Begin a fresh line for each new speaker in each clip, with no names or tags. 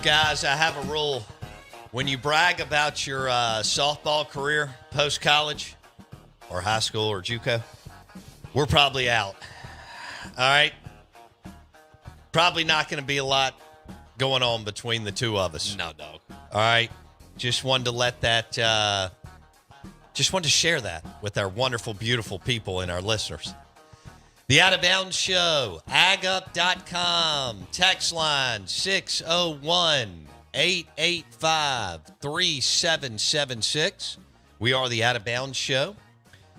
guys, I have a rule. When you brag about your softball career post-college or high school or JUCO, we're probably out. All right? Probably not going to be a lot going on between the two of us.
No, dog.
All right? Just wanted to let that, just wanted to share that with our wonderful, beautiful people and our listeners. The Out of Bounds Show, agup.com, text line 601-885-3776. We are the Out of Bounds Show.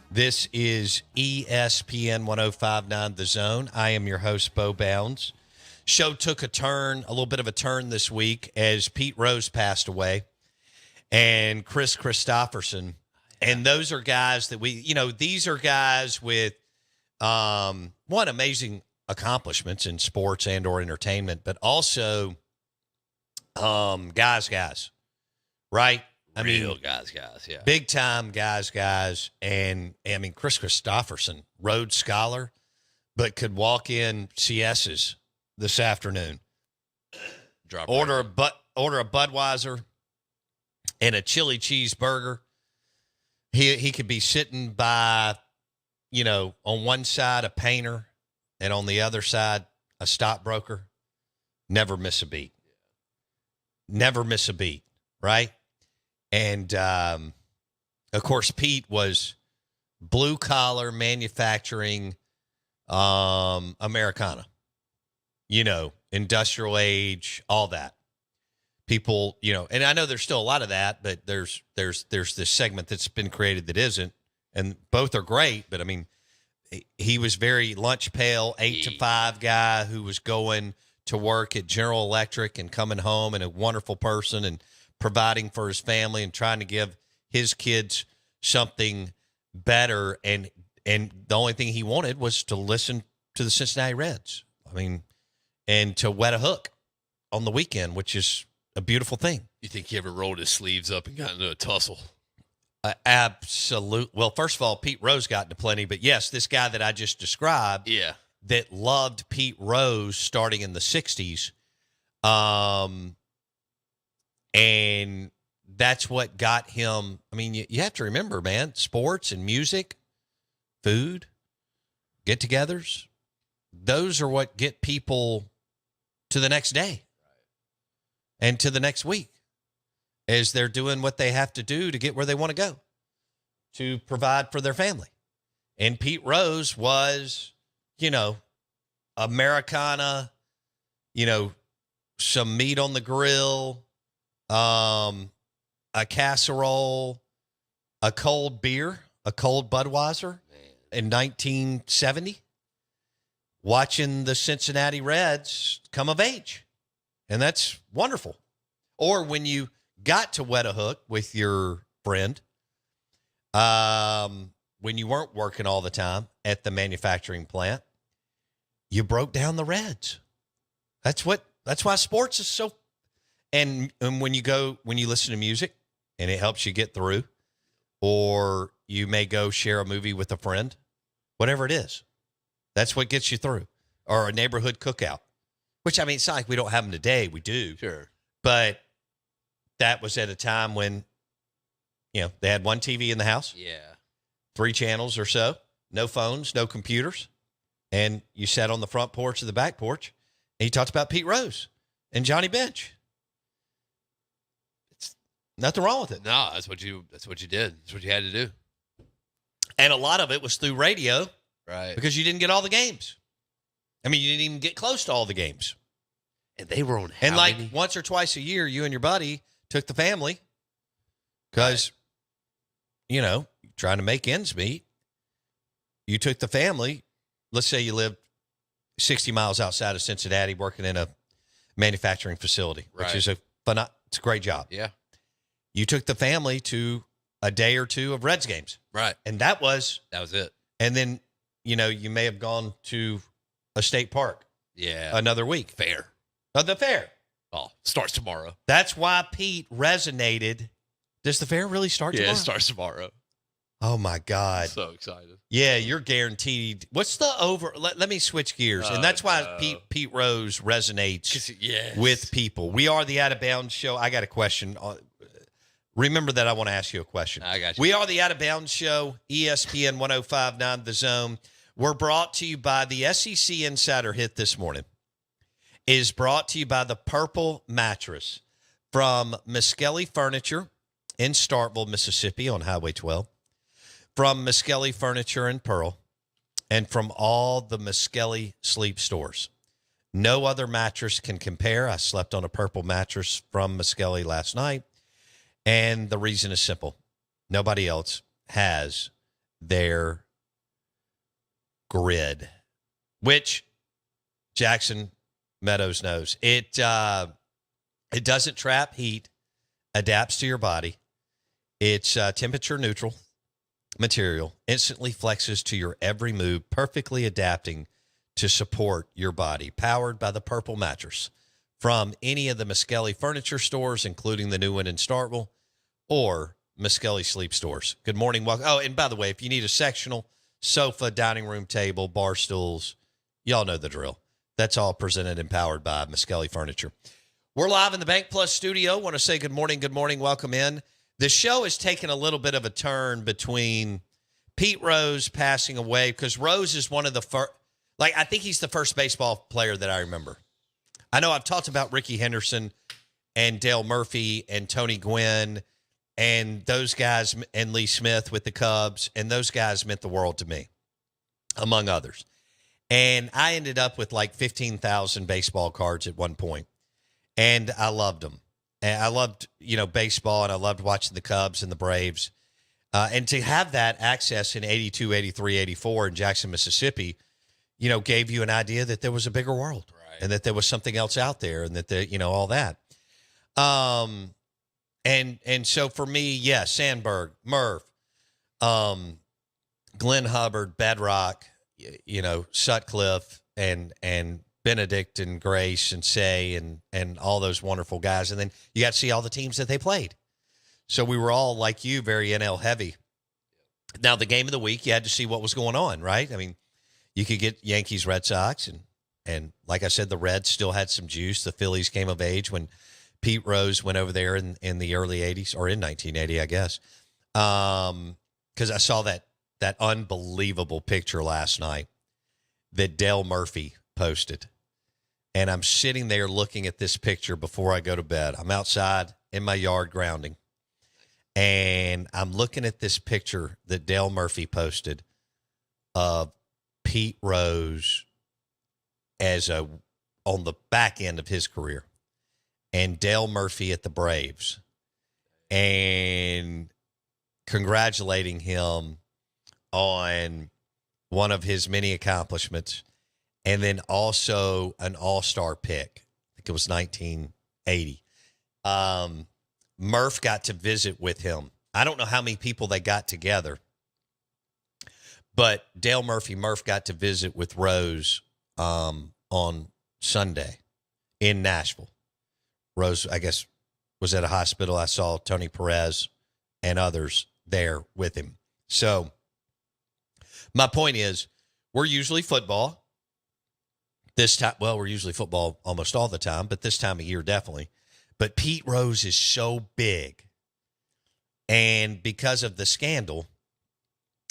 This is ESPN 105.9 The Zone. I am your host, Bo Bounds. Show took a little bit of a turn this week as Pete Rose passed away and Chris Christopherson. And those are guys that these are guys with amazing accomplishments in sports and or entertainment, but also guys, right?
Real guys, yeah.
Big time guys. And I mean, Chris Christopherson, Rhodes Scholar, but could walk in CS's this afternoon. Order a Budweiser and a chili cheeseburger. He could be sitting by, on one side a painter and on the other side a stockbroker. Never miss a beat. Right? And, of course, Pete was blue-collar manufacturing Americana. Industrial age, all that. People, and I know there's still a lot of that, but there's this segment that's been created that isn't, and both are great, but, I mean, he was very lunch pail, 8 to 5 guy who was going to work at General Electric and coming home and a wonderful person and providing for his family and trying to give his kids something better. And the only thing he wanted was to listen to the Cincinnati Reds. I mean, and to wet a hook on the weekend, which is a beautiful thing.
You think he ever rolled his sleeves up and got into a tussle?
Absolute. Well, first of all, Pete Rose got into plenty, but yes, this guy that I just described, that loved Pete Rose starting in the 60s, and that's what got him. I mean, you have to remember, man, sports and music, food, get-togethers, those are what get people to the next day and to the next week as they're doing what they have to do to get where they want to go to provide for their family. And Pete Rose was, Americana, some meat on the grill, a casserole, a cold beer, a cold Budweiser in 1970, watching the Cincinnati Reds come of age. And that's wonderful. Or when you got to wet a hook with your friend, when you weren't working all the time at the manufacturing plant, you broke down the Reds. That's why sports is so. And when you listen to music and it helps you get through, or you may go share a movie with a friend, whatever it is, that's what gets you through. Or a neighborhood cookout, which, I mean, it's not like we don't have them today. We do.
Sure.
But that was at a time when, they had one TV in the house.
Yeah. 3
channels or so, no phones, no computers. And you sat on the front porch or the back porch, and you talked about Pete Rose and Johnny Bench. It's nothing wrong with it.
No, that's what you did. That's what you had to do.
And a lot of it was through radio.
Right.
Because you didn't get all the games. I mean, you didn't even get close to all the games.
And they were on
And like once or twice a year, you and your buddy took the family because, trying to make ends meet. You took the family. Let's say you lived 60 miles outside of Cincinnati working in a manufacturing facility, which is it's a great job.
Yeah.
You took the family to a day or two of Reds games.
Right.
And that was
it.
And then, you may have gone to a state park.
Yeah.
Another week.
Fair.
The fair.
Oh, starts tomorrow.
That's why Pete resonated. Does the fair really start tomorrow?
Yeah, it starts tomorrow.
Oh, my God.
So excited.
Yeah, you're guaranteed. What's the over? Let me switch gears. And that's why Pete Rose resonates with people. We are the Out of Bounds Show. I got a question. Remember that I want to ask you a question.
I got you.
We are the Out of Bounds Show, ESPN 105.9 The Zone. We're brought to you by the SEC Insider Hit this morning. Is brought to you by the Purple Mattress from Muskelly Furniture in Starkville, Mississippi on Highway 12. From Muskelly Furniture in Pearl, and from all the Muskelly sleep stores. No other mattress can compare. I slept on a purple mattress from Muskelly last night, and the reason is simple. Nobody else has their grid, which Jackson Meadows knows. It doesn't trap heat, adapts to your body. It's temperature neutral material, instantly flexes to your every move, perfectly adapting to support your body. Powered by the Purple Mattress from any of the Muskelly furniture stores, including the new one in Starkville, or Muskelly sleep stores. Good morning. Welcome. Oh, and by the way, if you need a sectional, sofa, dining room table, bar stools, y'all know the drill. That's all presented and powered by Muskelly Furniture. We're live in the BankPlus Studio. Want to say good morning. Good morning. Welcome in. The show has taken a little bit of a turn between Pete Rose passing away, because Rose is one of the first, I think he's the first baseball player that I remember. I know I've talked about Ricky Henderson and Dale Murphy and Tony Gwynn and those guys, and Lee Smith with the Cubs, and those guys meant the world to me, among others. And I ended up with 15,000 baseball cards at one point, and I loved them. And I loved, baseball, and I loved watching the Cubs and the Braves. And to have that access in 82, 83, 84 in Jackson, Mississippi, gave you an idea that there was a bigger world, right, and that there was something else out there, and that, all that. And so for me, yeah, Sandberg, Murph, Glenn Hubbard, Bedrock, Sutcliffe, and Benedict and Grace and Say and all those wonderful guys. And then you got to see all the teams that they played. So we were all, like you, very NL heavy. Now, the game of the week, you had to see what was going on, right? I mean, you could get Yankees, Red Sox, and like I said, the Reds still had some juice. The Phillies came of age when Pete Rose went over there in the early 80s, or in 1980, I guess. Because I saw that unbelievable picture last night that Dale Murphy posted. And I'm sitting there looking at this picture before I go to bed. I'm outside in my yard grounding, and I'm looking at this picture that Dale Murphy posted of Pete Rose on the back end of his career, and Dale Murphy at the Braves, and congratulating him on one of his many accomplishments. And then also an all-star pick. I think it was 1980. Murph got to visit with him. I don't know how many people they got together, but Dale Murph got to visit with Rose on Sunday in Nashville. Rose, I guess, was at a hospital. I saw Tony Perez and others there with him. So my point is, we're usually football. This time, well, we're usually football almost all the time, but this time of year, definitely. But Pete Rose is so big. And because of the scandal,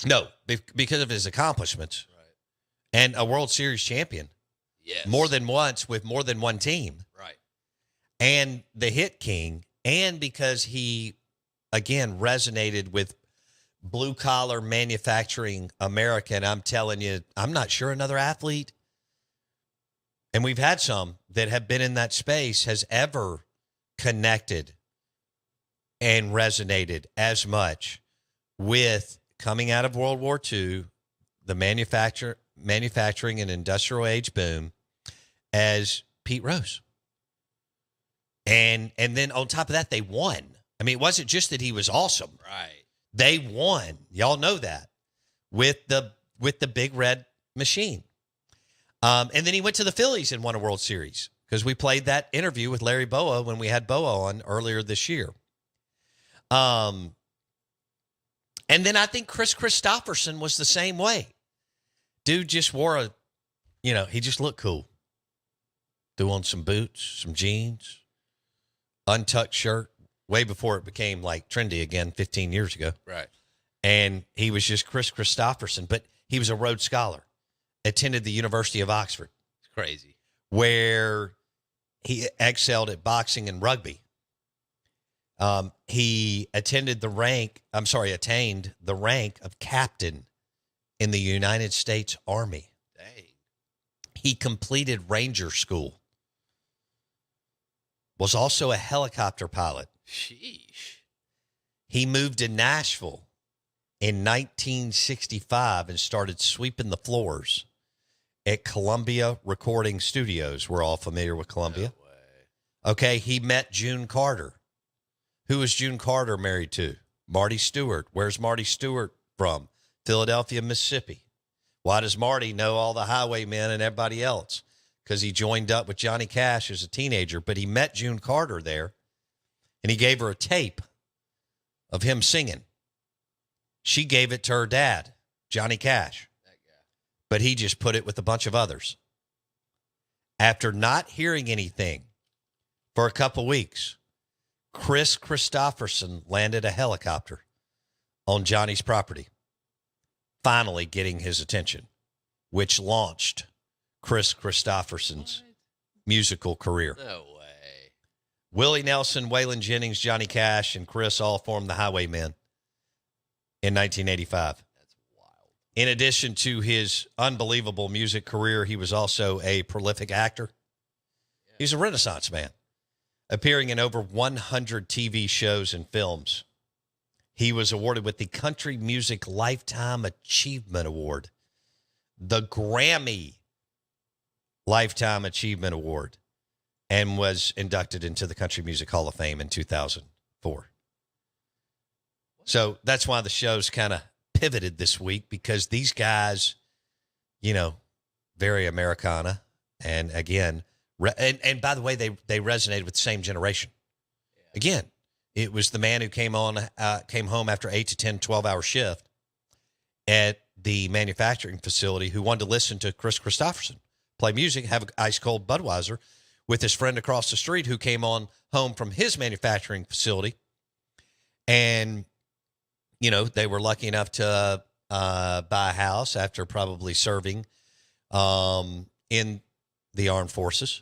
because of his accomplishments,
right,
and a World Series champion,
yes,
more than once with more than one team,
right,
and the hit king, and because he, again, resonated with blue-collar manufacturing America. And I'm telling you, I'm not sure another athlete, and we've had some that have been in that space, has ever connected and resonated as much with coming out of World War II, the manufacturing and industrial age boom, as Pete Rose. And then on top of that, they won. I mean, it wasn't just that he was awesome.
right.
They won. Y'all know that with the big red machine. And then he went to the Phillies and won a World Series, because we played that interview with Larry Boa when we had Boa on earlier this year. And then I think Chris Christopherson was the same way. Dude just wore he just looked cool. Threw on some boots, some jeans, untucked shirt, way before it became like trendy again 15 years ago.
Right.
And he was just Chris Christopherson, but he was a Rhodes Scholar, attended the University of Oxford.
It's crazy.
Where he excelled at boxing and rugby. He attained the rank of captain in the United States Army.
Dang.
He completed Ranger School. Was also a helicopter pilot.
Sheesh.
He moved to Nashville in 1965 and started sweeping the floors at Columbia Recording Studios. We're all familiar with Columbia.
No way.
Okay, he met June Carter. Who was June Carter married to? Marty Stewart. Where's Marty Stewart from? Philadelphia, Mississippi. Why does Marty know all the highwaymen and everybody else? Because he joined up with Johnny Cash as a teenager, but he met June Carter there, and he gave her a tape of him singing. She gave it to her dad, Johnny Cash, but he just put it with a bunch of others. After not hearing anything for a couple weeks, Chris Christopherson landed a helicopter on Johnny's property, finally getting his attention, which launched Chris Christopherson's musical career.
No way.
Willie Nelson, Waylon Jennings, Johnny Cash, and Chris all formed the Highwaymen in 1985.
That's wild.
In addition to his unbelievable music career, he was also a prolific actor. He's a Renaissance man, appearing in over 100 TV shows and films. He was awarded with the Country Music Lifetime Achievement Award, the Grammy Lifetime Achievement Award, and was inducted into the Country Music Hall of Fame in 2004. So that's why the show's kind of pivoted this week, because these guys, very Americana. And again, and by the way, they resonated with the same generation. Again, it was the man who came home after 8 to 10, 12-hour shift at the manufacturing facility who wanted to listen to Chris Christopherson play music, have an ice-cold Budweiser with his friend across the street who came on home from his manufacturing facility. And, they were lucky enough to buy a house after probably serving in the armed forces.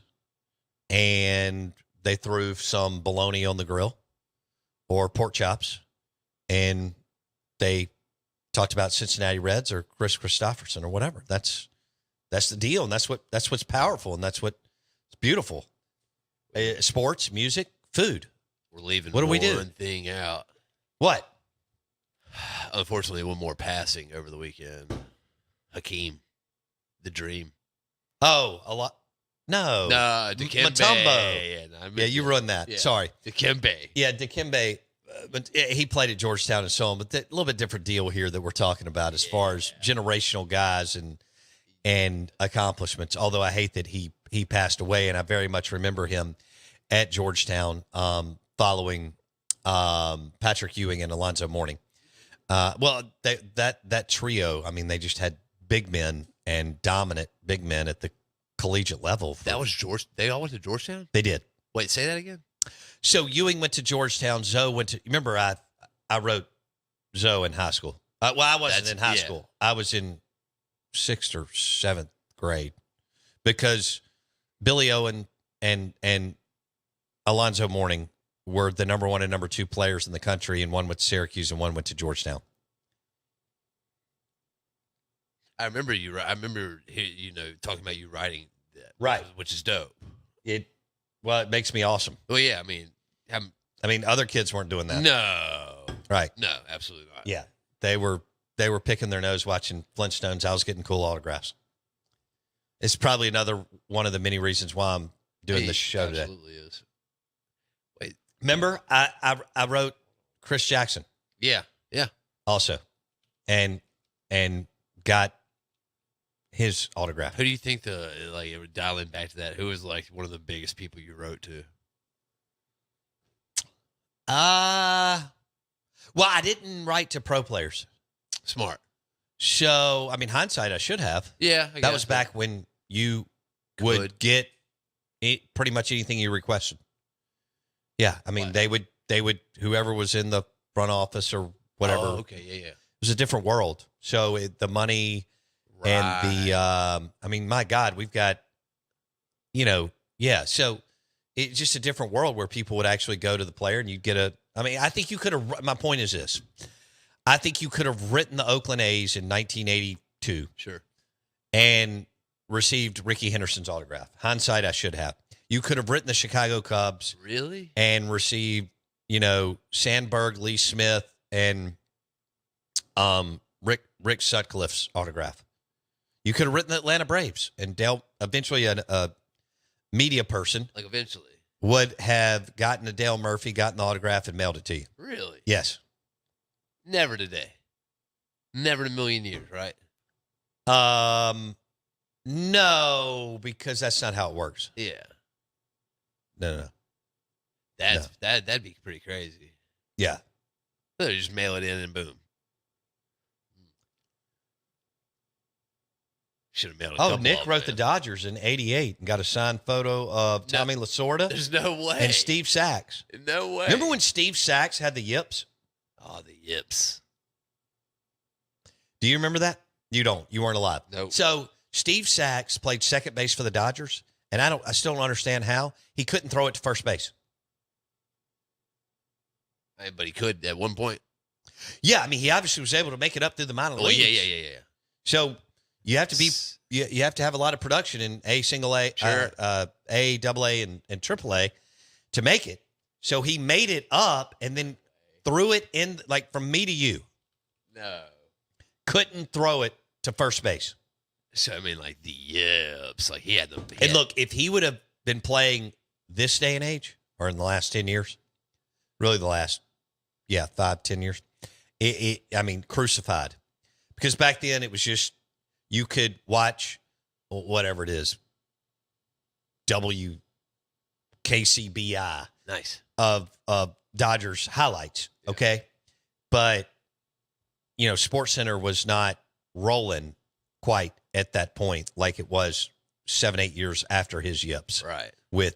And they threw some bologna on the grill or pork chops, and they talked about Cincinnati Reds or Chris Christopherson or whatever. That's the deal, and that's what's powerful, and that's what's beautiful. Sports, music, food.
We're leaving
what do we do?
One thing out.
What?
Unfortunately, one more passing over the weekend. Hakeem, the dream.
Oh, a lot. No,
Dikembe.
Mutombo. Yeah, you ruined that.
Yeah.
Sorry.
Dikembe.
Yeah, Dikembe. But he played at Georgetown and so on. But a little bit different deal here that we're talking about as far as generational guys and accomplishments. Although I hate that he passed away, and I very much remember him at Georgetown following Patrick Ewing and Alonzo Mourning. That trio, I mean, they just had big men and dominant big men at the collegiate level.
That was George. They all went to Georgetown?
They did.
Wait, say that again?
So Ewing went to Georgetown. Zoe went to, remember, I wrote Zoe in high school. I wasn't in high school. I was in 6th or 7th grade because Billy Owen and Alonzo Mourning were the number 1 and number 2 players in the country, and one went to Syracuse and one went to Georgetown.
I remember talking about you writing that,
right,
which is dope.
It makes me awesome.
Well, yeah, I mean,
other kids weren't doing that.
No,
right?
No, absolutely not.
Yeah, they were picking their nose watching Flintstones. I was getting cool autographs. It's probably another one of the many reasons why I'm doing this show today.
Absolutely is. Wait,
remember I wrote Chris Jackson.
Yeah,
also, and got his autograph.
Who do you think dialing back to that? Who was like one of the biggest people you wrote to?
Well, I didn't write to pro players.
Smart.
So, I mean, hindsight, I should have.
Yeah.
That was back when you would get pretty much anything you requested. Yeah. I mean, they would, whoever was in the front office or whatever.
Oh, okay. Yeah.
It was a different world. So the money and the, I mean, my God, we've got, So it's just a different world where people would actually go to the player and you'd get I think you could have, my point is this. I think you could have written the Oakland A's in 1982.
Sure.
And received Ricky Henderson's autograph. Hindsight, I should have. You could have written the Chicago Cubs.
Really?
And received, Sandberg, Lee Smith, and Rick Sutcliffe's autograph. You could have written the Atlanta Braves, and Dale, eventually a media person,
like eventually,
would have gotten a Dale Murphy, gotten the autograph, and mailed it to you.
Really?
Yes.
Never today. Never in a million years, right?
No, because that's not how it works.
Yeah.
No.
That'd be pretty crazy.
Yeah.
So just mail it in and boom. Should have mailed it.
Oh, Nick wrote the Dodgers in '88 and got a signed photo of Tommy Lasorda.
There's no way.
And Steve Sachs.
No way.
Remember when Steve Sachs had the yips?
Oh, the yips.
Do you remember that? You don't. You weren't alive.
Nope.
So Steve Sachs played second base for the Dodgers, and I still don't understand how he couldn't throw it to first base.
But he could at one point.
Yeah, I mean, he obviously was able to make it up through the minor leagues.
Yeah.
So you have to be, you have to have a lot of production in single A,
sure.
A, double A, and triple A to make it. So he made it up and then threw it in, like from me to you.
No.
Couldn't throw it to first base.
So, I mean, like the yips. Like he had the.
And look, if he would have been playing this day and age, or in the last 10 years, really the last, 5-10 years, I mean, crucified. Because back then it was just, you could watch whatever it is, WKCBI.
Nice.
Of Dodgers highlights, okay? But, SportsCenter was not rolling quite at that point like it was 7-8 years after his yips.
Right.
With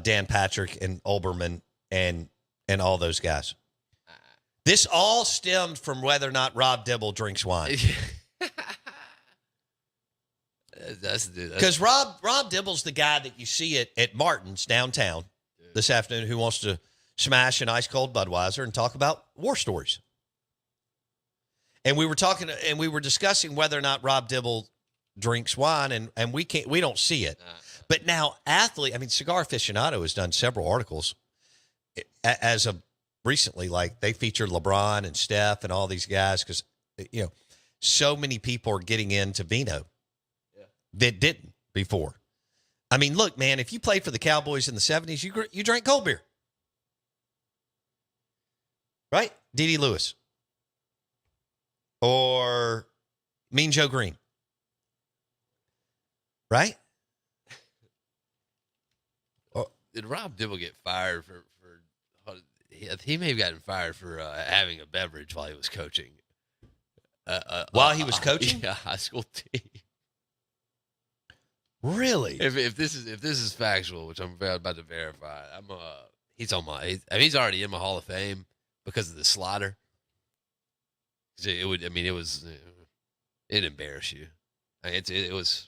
Dan Patrick and Olbermann and all those guys. This all stemmed from whether or not Rob Dibble drinks wine. Because Rob Dibble's the guy that you see at Martin's downtown this afternoon who wants to smash an ice cold Budweiser and talk about war stories. And we were discussing whether or not Rob Dibble drinks wine, and we don't see it. But now Cigar Aficionado has done several articles as of recently, like they featured LeBron and Steph and all these guys because, so many people are getting into vino that didn't before. I mean, look, man, if you played for the Cowboys in the 70s, you drank cold beer. Right? D.D. Lewis. Or Mean Joe Green. Right?
Did Rob Dibble get fired for he may have gotten fired for having a beverage while he was coaching.
While he was coaching?
Yeah, high school team.
Really?
If this is factual, which I'm about to verify, he's already in my Hall of Fame because of the slider. It'd embarrass you. It was.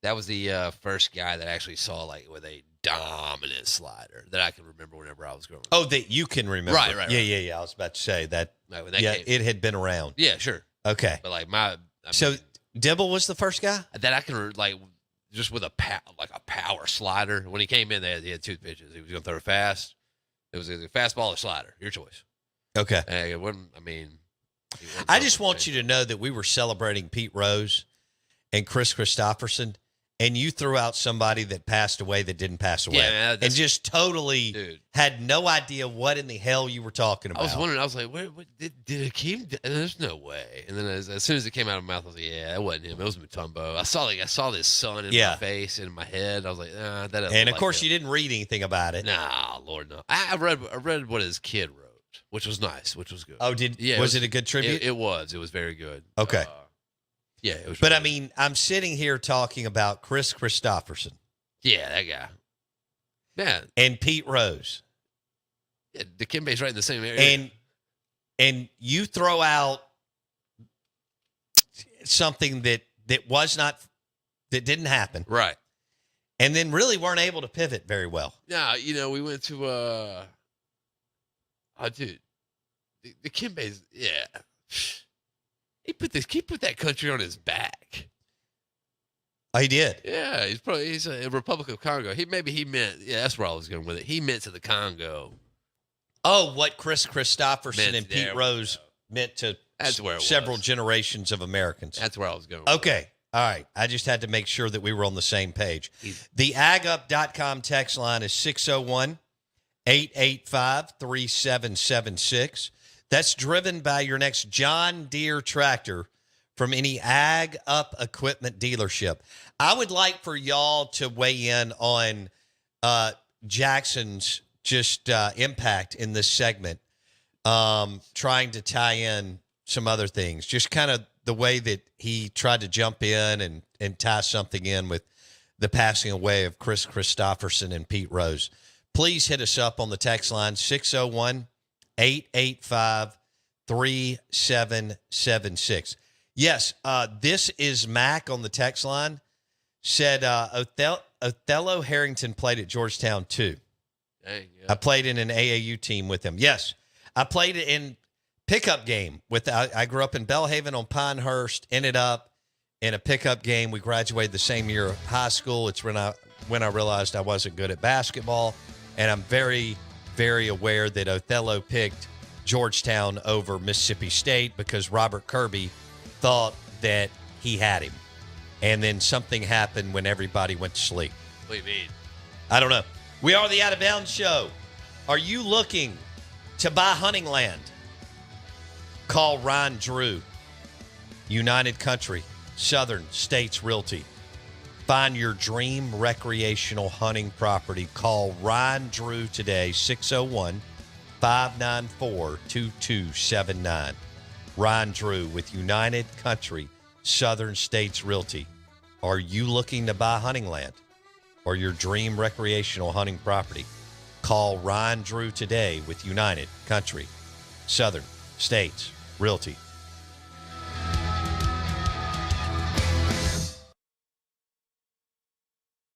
That was the first guy that I actually saw with a dominant slider that I can remember whenever I was growing up.
Oh, that you can remember.
Right.
Yeah. I was about to say that. It had been around.
Yeah, sure.
Okay.
But
so Dibble was the first guy
that I can just with a power slider. When he came in, he had two pitches. He was going to throw fast. It was a fastball or slider, your choice.
Okay.
And it wasn't.
I just want you to know that we were celebrating Pete Rose and Chris Christopherson, and you threw out somebody that passed away that didn't pass away.
Yeah, man,
and just totally
dude.
had no idea what in the hell you were talking about.
I was wondering. I was like, what did Hakeem? There's no way. And then as soon as it came out of my mouth, I was like, yeah, that wasn't him. It was Mutombo. I saw this sun in my face and in my head. I was like, that doesn't
And
look
of course,
him.
you didn't read anything about it.
Nah, Lord no. I read what his kid wrote, which was nice, which was good.
Oh, was it a good tribute?
It was very good.
Okay.
Yeah, it was.
But
really
I mean, I'm sitting here talking about Chris Christopherson.
Yeah, that guy. Man.
And Pete Rose.
Yeah, Dikembe's right in the same area.
And you throw out something that didn't happen.
Right.
And then really weren't able to pivot very well.
Yeah, we went to dude. Dikembe's He put that country on his back.
Oh, he did.
Yeah, he's a Republic of Congo. He meant that's where I was going with it. He meant to the Congo.
Oh, what Chris Christopherson and Pete Rose meant to several generations of Americans.
That's where I was going.
Okay. All right. I just had to make sure that we were on the same page. The agup.com text line is 601-885-3776. That's driven by your next John Deere tractor from any Ag Up equipment dealership. I would like for y'all to weigh in on Jackson's impact in this segment, trying to tie in some other things. Just kind of the way that he tried to jump in and tie something in with the passing away of Chris Christopherson and Pete Rose. Please hit us up on the text line, 601-885-3776. Yes, this is Mac on the text line. Said Othello Harrington played at Georgetown too.
Dang, yeah.
I played in an AAU team with him. Yes, I played in pickup game with. I grew up in Belhaven on Pinehurst. Ended up in a pickup game. We graduated the same year of high school. It's when I realized I wasn't good at basketball, and I'm very, very aware that Othello picked Georgetown over Mississippi State because Robert Kirby thought that he had him. And then something happened when everybody went to sleep.
What do you mean?
I don't know. We are the Out of Bounds Show. Are you looking to buy hunting land? Call Ron Drew, United Country, Southern States Realty. Find your dream recreational hunting property. Call Ron Drew today, 601-594-2279. Ron Drew with United Country, Southern States Realty. Are you looking to buy hunting land or your dream recreational hunting property? Call Ron Drew today with United Country, Southern States Realty.